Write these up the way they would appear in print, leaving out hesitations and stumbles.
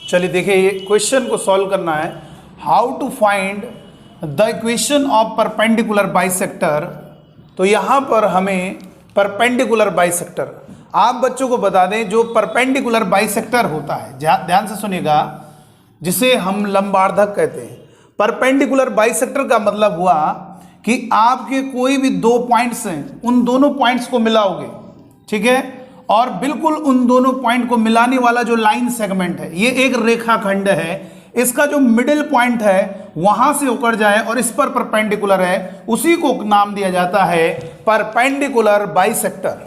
चलिए देखिए, ये क्वेश्चन को सॉल्व करना है। How to find the equation of perpendicular bisector. तो यहाँ पर हमें परपेंडिकुलर बाइसेक्टर, आप बच्चों को बता दें, जो परपेंडिकुलर बाइसेक्टर होता है, ध्यान से सुनिएगा, जिसे हम लंबार्धक कहते हैं। परपेंडिकुलर बाइसेक्टर का मतलब हुआ कि आपके कोई भी दो पॉइंट्स हैं, उन दोनों पॉइंट्स को मिलाओगे, ठीक है, और बिल्कुल उन दोनों पॉइंट को मिलाने वाला जो लाइन सेगमेंट है, ये एक रेखाखंड है, इसका जो मिडिल पॉइंट है वहां से होकर जाए और इस पर परपेंडिकुलर है, उसी को नाम दिया जाता है परपेंडिकुलर बाइसेक्टर।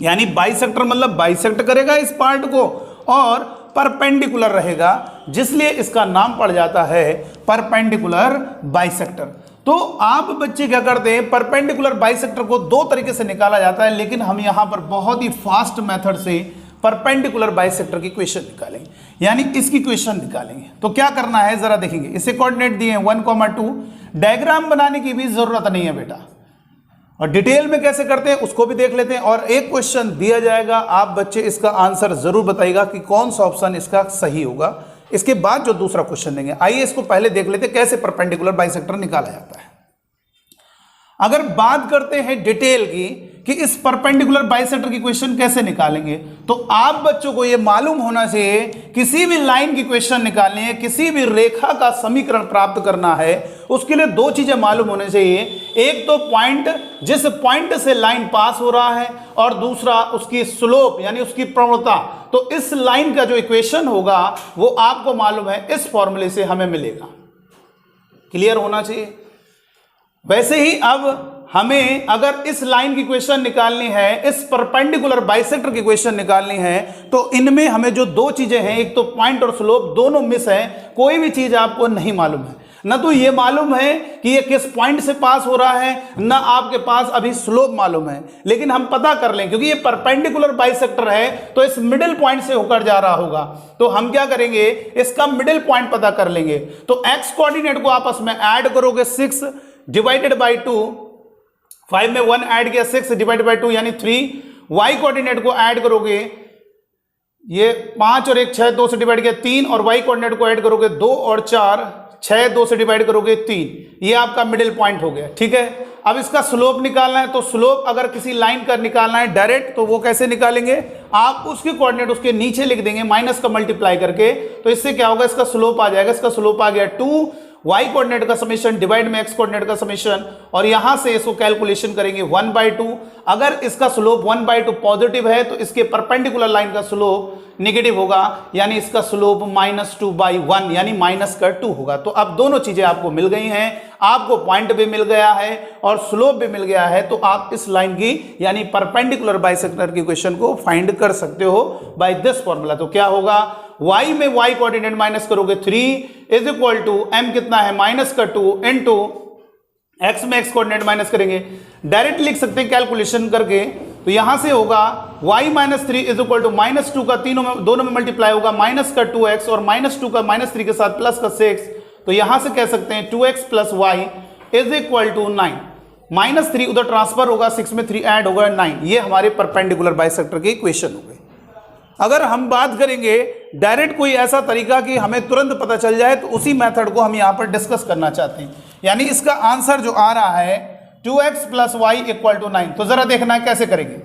यानी बाइसेक्टर मतलब बाइसेक्ट करेगा इस पार्ट को और परपेंडिकुलर रहेगा, जिसलिए इसका नाम पड़ जाता है परपेंडिकुलर बाइसेक्टर। तो आप बच्चे क्या करते हैं, परपेंडिकुलर बाइसेक्टर को दो तरीके से निकाला जाता है, लेकिन हम यहां पर बहुत ही फास्ट मेथड से परपेंडिकुलर बाइसेक्टर की क्वेश्चन निकालेंगे, यानी इसकी क्वेश्चन निकालेंगे। तो क्या करना है जरा देखेंगे। इसे कोऑर्डिनेट दिए हैं 1,2। डायग्राम बनाने की भी जरूरत नहीं है बेटा, और डिटेल में कैसे करते हैं उसको भी देख लेते हैं। और एक क्वेश्चन दिया जाएगा, आप बच्चे इसका आंसर जरूर बताइएगा कि कौन सा ऑप्शन इसका सही होगा। इसके बाद जो दूसरा क्वेश्चन देंगे, आइए इसको पहले देख लेते हैं कैसे परपेंडिकुलर बाइसेक्टर निकाला जाता है। अगर बात करते हैं डिटेल की कि इस परपेंडिकुलर बाइसेक्टर की क्वेश्चन कैसे निकालेंगे, तो आप बच्चों को यह मालूम होना चाहिए, किसी भी लाइन की क्वेश्चन निकालनी है, किसी भी रेखा का समीकरण प्राप्त करना है, उसके लिए दो चीजें मालूम होनी चाहिए। एक तो पॉइंट, जिस पॉइंट से लाइन पास हो रहा है, और दूसरा उसकी स्लोप यानी उसकी प्रवणता। तो इस लाइन का जो इक्वेशन होगा वो आपको मालूम है, इस फॉर्मूले से हमें मिलेगा। क्लियर होना चाहिए। वैसे ही अब हमें अगर इस लाइन की क्वेश्चन निकालनी है, इस परपेंडिकुलर बाइसेक्टर की क्वेश्चन निकालनी है, तो इनमें हमें जो दो चीजें हैं, एक तो पॉइंट और स्लोप, दोनों मिस है। कोई भी चीज आपको नहीं मालूम है, ना तो ये मालूम है कि ये किस पॉइंट से पास हो रहा है, ना आपके पास अभी स्लोप मालूम है। लेकिन हम पता कर लें, क्योंकि ये परपेंडिकुलर बाइसेक्टर है तो इस मिडिल पॉइंट से होकर जा रहा होगा। तो हम क्या करेंगे, इसका मिडिल पॉइंट पता कर लेंगे। तो एक्स कोऑर्डिनेट को आपस में ऐड करोगे, 6 डिवाइडेड बाई 2, 5 में 1 ऐड किया, 6 डिवाइडेड बाई 2 यानी 3। वाई कोऑर्डिनेट को ऐड करोगे, ये 5 और 1 6, 2 से डिवाइड किया 3, और वाई कोऑर्डिनेट को ऐड करोगे 2 और 4, 6, 2 से डिवाइड करोगे 3। ये आपका मिडिल पॉइंट हो गया, ठीक है। अब इसका स्लोप निकालना है, तो स्लोप अगर किसी लाइन का निकालना है डायरेक्ट, तो वो कैसे निकालेंगे, आप उसके कोऑर्डिनेट उसके नीचे लिख देंगे माइनस का मल्टीप्लाई करके। तो इससे क्या होगा, इसका स्लोप आ जाएगा। इसका स्लोप आ गया 2, y कोऑर्डिनेट का समेशन डिवाइड में x कोऑर्डिनेट का समेशन, और यहां से इसको कैलकुलेशन करेंगे 1/2। अगर इसका स्लोप 1/2 पॉजिटिव है तो इसके परपेंडिकुलर लाइन का स्लोप नेगेटिव होगा, यानी इसका स्लोप -2/1 यानी -2 होगा। तो अब दोनों चीजें आपको मिल गई हैं, आपको पॉइंट भी मिल गया है और स्लोप भी मिल गया है। तो आप इस लाइन की यानी परपेंडिकुलर बाइसेक्टर की क्वेश्चन को फाइंड कर सकते हो बाय दिस फॉर्मूला। तो क्या होगा, y में y कोऑर्डिनेट माइनस करोगे 3 इज इक्वल टू m कितना है -2 इनटू x में x कोऑर्डिनेट माइनस करेंगे, डायरेक्ट लिख सकते हैं कैलकुलेशन करके। तो यहां से होगा y - 3 इज इक्वल टू -2 का दोनों में मल्टीप्लाई होगा, -2x और -2 का -3 के साथ प्लस का 6। तो यहां से कह सकते हैं 2x + y is equal to 9। -3 उधर ट्रांसफर होगा, 6 में 3 ऐड होगा 9। ये हमारे परपेंडिकुलर बाइसेक्टर की इक्वेशन हो गई। अगर हम बात करेंगे डायरेक्ट कोई ऐसा तरीका कि हमें तुरंत पता चल जाए, तो उसी मेथड को हम यहां पर डिस्कस करना चाहते हैं। यानी इसका आंसर जो आ रहा है 2x + y = 9। तो जरा देखना है कैसे करेंगे।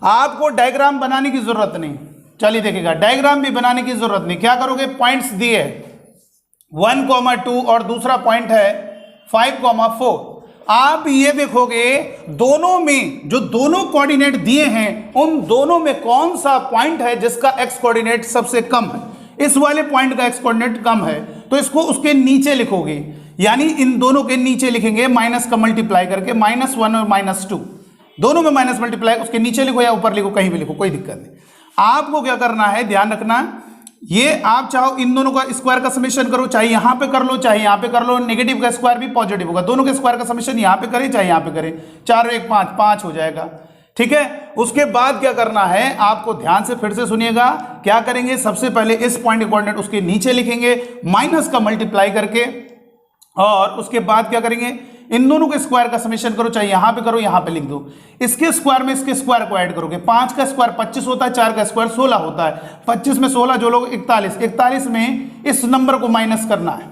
आपको डायग्राम बनाने की जरूरत नहीं, चलिए देखिएगा, डायग्राम भी बनाने की जरूरत नहीं। क्या करोगे, पॉइंट्स दिए 1,2 और दूसरा पॉइंट है 5,4। आप ये देखोगे दोनों में जो दोनों कोऑर्डिनेट दिए हैं, उन दोनों में कौन सा पॉइंट है जिसका एक्स कोऑर्डिनेट सबसे कम है। इस वाले पॉइंट का एक्स कोऑर्डिनेट कम है, तो इसको उसके नीचे लिखोगे, यानी इन दोनों के नीचे लिखेंगे माइनस का मल्टीप्लाई करके, -1 और -2 दोनों में माइनस मल्टीप्लाई, उसके नीचे लिखो या ऊपर लिखो, कहीं भी लिखो, कोई दिक्कत नहीं। आपको क्या करना है, ध्यान रखना, ये आप चाहो इन दोनों का स्क्वायर का समेशन करो, चाहे यहां पे कर लो चाहे यहां पे कर लो, नेगेटिव का स्क्वायर भी पॉजिटिव होगा, दोनों के स्क्वायर का समेशन यहां पे करें चाहे यहां पे करें, 4 और 1 5 हो जाएगा, ठीक है। उसके बाद क्या करना है, आपको ध्यान से फिर से सुनिएगा, क्या करेंगे, सबसे पहले इस पॉइंट के कोऑर्डिनेट उसके नीचे लिखेंगे माइनस का मल्टीप्लाई करके, और उसके बाद क्या करेंगे, इन दोनों के स्क्वायर का समेशन करो, चाहे यहां पे करो यहां पे लिख दो। इसके स्क्वायर में इसके स्क्वायर को ऐड करोगे, 5 का स्क्वायर 25 होता है, 4 का स्क्वायर 16 होता है, 25 में 16 जो लोग 41, 41 में इस नंबर को माइनस करना है,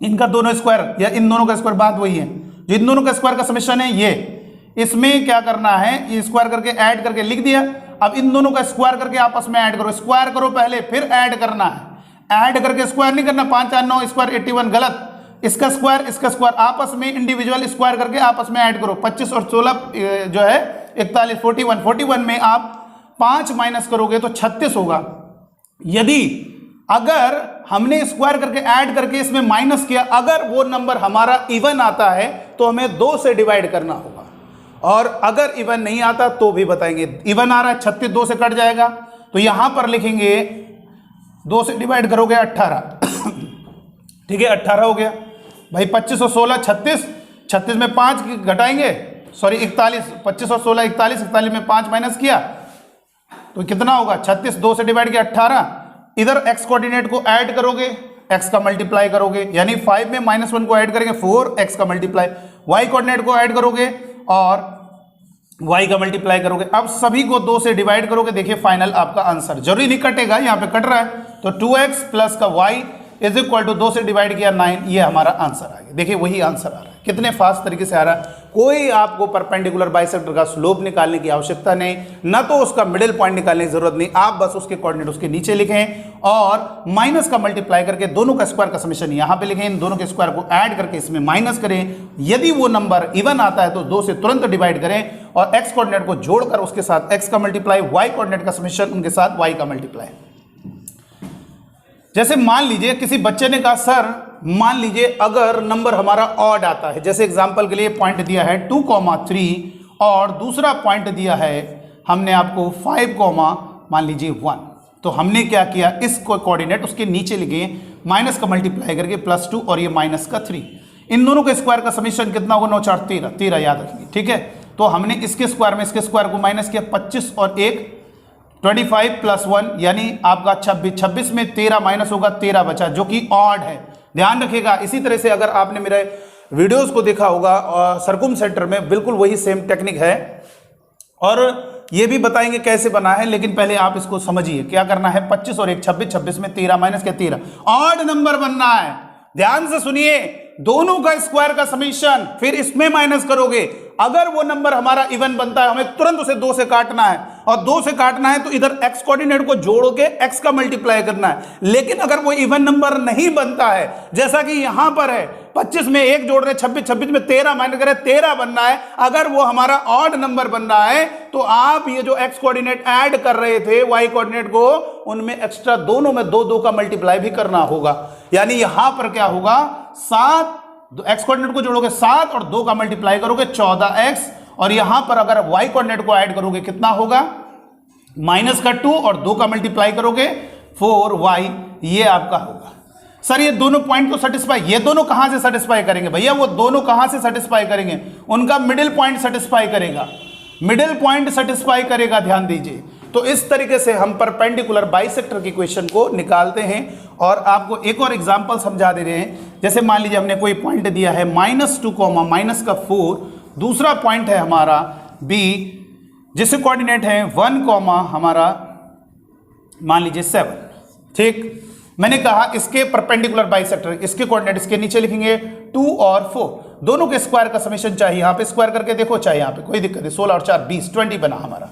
इनका दोनों स्क्वायर या इन दोनों का स्क्वायर, बात वही है, जो इन दोनों का स्क्वायर का समेशन है ये, इसमें क्या करना है, ये स्क्वायर करके ऐड करके लिख दिया। अब इन दोनों का स्क्वायर करके आपस में ऐड करो, स्क्वायर करो पहले फिर ऐड करना है, ऐड करके स्क्वायर नहीं करना, 5 4 9 स्क्वायर 81 गलत, इसका स्क्वायर आपस में इंडिविजुअल स्क्वायर करके आपस में ऐड करो, 25 और 16 जो है 41, 41 में आप 5 माइनस करोगे तो 36 होगा। यदि अगर हमने स्क्वायर करके ऐड करके इसमें माइनस किया, अगर वो नंबर हमारा इवन आता है तो हमें 2 से डिवाइड करना होगा, और अगर इवन नहीं आता तो भी बताएंगे। इवन आ रहा है 36, 2 से कट जाएगा, तो यहां पर लिखेंगे 2 से डिवाइड करोगे 18 ठीक है, 18 हो गया भाई। 25 और 16 36, 36 में 5 घटाएंगे, सॉरी 41, 25 और 16 41, 41 में 5 माइनस किया तो कितना होगा 36, 2 से डिवाइड किया 18। इधर x कोऑर्डिनेट को ऐड करोगे, x का मल्टीप्लाई करोगे, यानी 5 में -1 को ऐड करेंगे 4, x का मल्टीप्लाई, y कोऑर्डिनेट को ऐड करोगे और y का मल्टीप्लाई करोगे। अब सभी को 2 से डिवाइड करोगे, देखिए फाइनल आपका आंसर, जरूरी नहीं कटेगा, यहाँ पे कट रहा है, तो 2x प्लस का y इज इक्वल टू 2 से डिवाइड किया 9, ये हमारा आंसर आ गया। देखिए वही आंसर आ रहा है, कितने फास्ट तरीके से आ रहा है। कोई आपको परपेंडिकुलर बाइसेक्टर का स्लोप निकालने की आवश्यकता नहीं, ना तो उसका मिडिल पॉइंट निकालने की जरूरत नहीं, आप बस उसके कोऑर्डिनेट उसके नीचे लिखें और माइनस का मल्टीप्लाई करके दोनों का स्क्वायर का समेशन यहाँ पे लिखें, इन दोनों के स्क्वायर को ऐड करके इसमें माइनस करें। यदि वो नंबर इवन आता है तो 2 से तुरंत डिवाइड करें और एक्स कोऑर्डिनेट को जोड़कर उसके साथ एक्स का मल्टीप्लाई, वाई कोऑर्डिनेट का समेशन उनके साथ वाई का मल्टीप्लाई। जैसे मान लीजिए किसी बच्चे ने कहा सर मान लीजिए अगर नंबर हमारा ऑड आता है, जैसे एग्जांपल के लिए पॉइंट दिया है 2,3 और दूसरा पॉइंट दिया है हमने आपको 5, मान लीजिए 1, तो हमने क्या किया, इसको कोऑर्डिनेट उसके नीचे लिखे, माइनस का मल्टीप्लाई करके +2 और ये माइनस का 3, इन दोनों के स्क्वायर का समेशन कितना होगा 9 4 13 याद रखिए, ठीक है। तो हमने इसके स्क्वायर में इसके स्क्वायर को माइनस किया, 25 और 1 25 + 1 यानी आपका 26, 26 में 13 माइनस होगा, 13 बचा जो कि ऑड है, ध्यान रखिएगा। इसी तरह से अगर आपने मेरे वीडियोस को देखा होगा सरकुम सेंटर में, बिल्कुल वही सेम टेक्निक है और ये भी बताएंगे कैसे बना है, लेकिन पहले आप इसको समझिए क्या करना है। 25 और 1 26, 26 में 13 माइनस के 13, ऑड नंबर बनना है, ध्यान से सुनिए, दोनों का स्क्वायर का समीशन फिर इसमें माइनस करोगे। अगर वो नंबर हमारा इवन बनता है हमें तुरंत उसे 2 से काटना है, और 2 से काटना है तो इधर x कोऑर्डिनेट को जोड़ के x का मल्टीप्लाई करना है। लेकिन अगर वो इवन नंबर नहीं बनता है, जैसा कि यहां पर है 25 में 1 जोड़ रहे, 26 26 में 13 माइनस करें, 13 बनना है। अगर वो हमारा ऑड नंबर बन रहा है तो आप ये जो x कोऑर्डिनेट ऐड कर रहे थे y कोऑर्डिनेट को, उनमें एक्स्ट्रा दोनों में 2 2 का मल्टीप्लाई भी करना होगा। यानी यहां पर क्या होगा, 7 एक्स कोऑर्डिनेट को जोड़ोगे 7 और 2 का मल्टीप्लाई करोगे 14x, और यहां पर अगर y कोऑर्डिनेट को ऐड करोगे कितना होगा, माइनस का 2 और 2 का मल्टीप्लाई करोगे 4y, ये आपका होगा। सर ये दोनों पॉइंट तो सेटिस्फाई, ये दोनों कहां से सेटिस्फाई करेंगे भैया, वो दोनों कहां से सेटिस्फाई करेंगे, उनका मिडिल पॉइंट सेटिस्फाई करेगा, मिडिल पॉइंट सेटिस्फाई करेगा, ध्यान दीजिए। तो इस तरीके से हम परपेंडिकुलर बाइसेक्टर की इक्वेशन को निकालते हैं और आपको एक और एग्जांपल समझा दे रहे हैं। जैसे मान लीजिए हमने कोई पॉइंट दिया है -2, माइनस का 4, दूसरा पॉइंट है हमारा b जिससे कोऑर्डिनेट है 1, हमारा मान लीजिए 7, ठीक। मैंने कहा इसके परपेंडिकुलर बाइसेक्टर, इसके कोऑर्डिनेट इसके नीचे लिखेंगे 2 और 4, दोनों के स्क्वायर का समेशन चाहिए, यहाँ पे स्क्वायर करके देखो, चाहे यहाँ पे कोई दिक्कत नहीं, 16 और 4 20, 20 बना हमारा,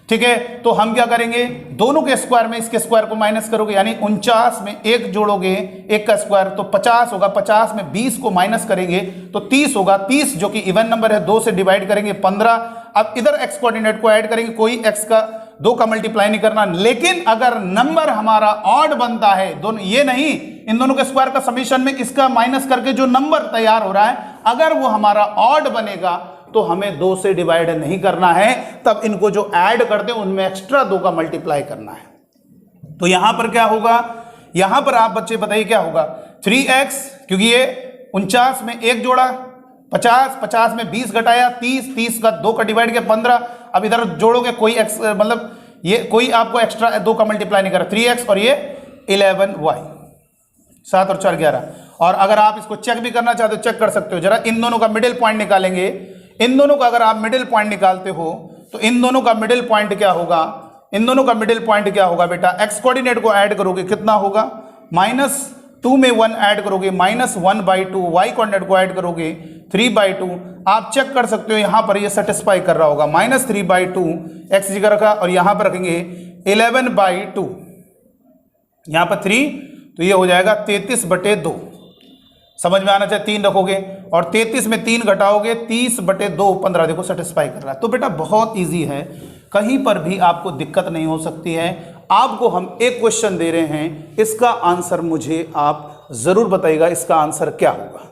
ठीक है। तो हम क्या करेंगे, दोनों के स्क्वायर में इसके स्क्वायर को माइनस करोगे, यानी 49 में 1 जोड़ोगे, 1 का स्क्वायर तो 50 होगा, 50 में 20 को माइनस करेंगे तो 30 होगा, 30 जो कि इवन नंबर है 2 से डिवाइड करेंगे 15। अब इधर x कोऑर्डिनेट को ऐड करेंगे, कोई x का 2 का मल्टीप्लाई नहीं करना। लेकिन अगर नंबर हमारा ऑड बनता है, दोनों ये नहीं, इन दोनों के स्क्वायर का समीशन में इसका माइनस करके जो नंबर तैयार हो रहा है, अगर वो हमारा ऑड बनेगा तो हमें 2 से डिवाइड नहीं करना है, तब इनको जो ऐड करते हैं उनमें एक्स्ट्रा 2 का मल्टीप्लाई करना है। तो यहां पर क्या होगा, यहां पर आप बच्चे बताइए क्या होगा, 3x, क्योंकि ये 49 में 1 जोड़ा 50, 50 में 20 घटाया 30, 30 का 2 का डिवाइड किया 15। अब इधर जोड़ोगे कोई x, मतलब ये कोई आपको एक्स्ट्रा 2 का मल्टीप्लाई नहीं कर रहा, 3x और ये 11y, 7 और 4 11। और अगर आप इसको चेक भी करना चाहते हो चेक कर सकते हो, जरा इन दोनों का मिडिल पॉइंट निकालेंगे। इन दोनों का अगर आप मिडिल पॉइंट निकालते हो तो इन दोनों का मिडिल पॉइंट क्या होगा, इन दोनों का मिडिल पॉइंट क्या होगा बेटा, एक्स कोऑर्डिनेट को ऐड करोगे कितना होगा, -2 में 1 ऐड करोगे -1/2, वाई कोऑर्डिनेट को ऐड करोगे 3/2। आप चेक कर सकते हो यहां पर ये सेटिस्फाई कर रहा होगा, -3/2 एक्स जगह रखा और यहां पर रखेंगे 11/2, यहां पर 3 तो ये हो जाएगा 33/2। समझ में आना चाहिए, 3 रखोगे और 33 में 3 घटाओगे 30/2, 15। देखो सेटिस्फाई कर रहा है। तो बेटा बहुत इजी है, कहीं पर भी आपको दिक्कत नहीं हो सकती है। आपको हम एक क्वेश्चन दे रहे हैं, इसका आंसर मुझे आप जरूर बताइएगा इसका आंसर क्या होगा।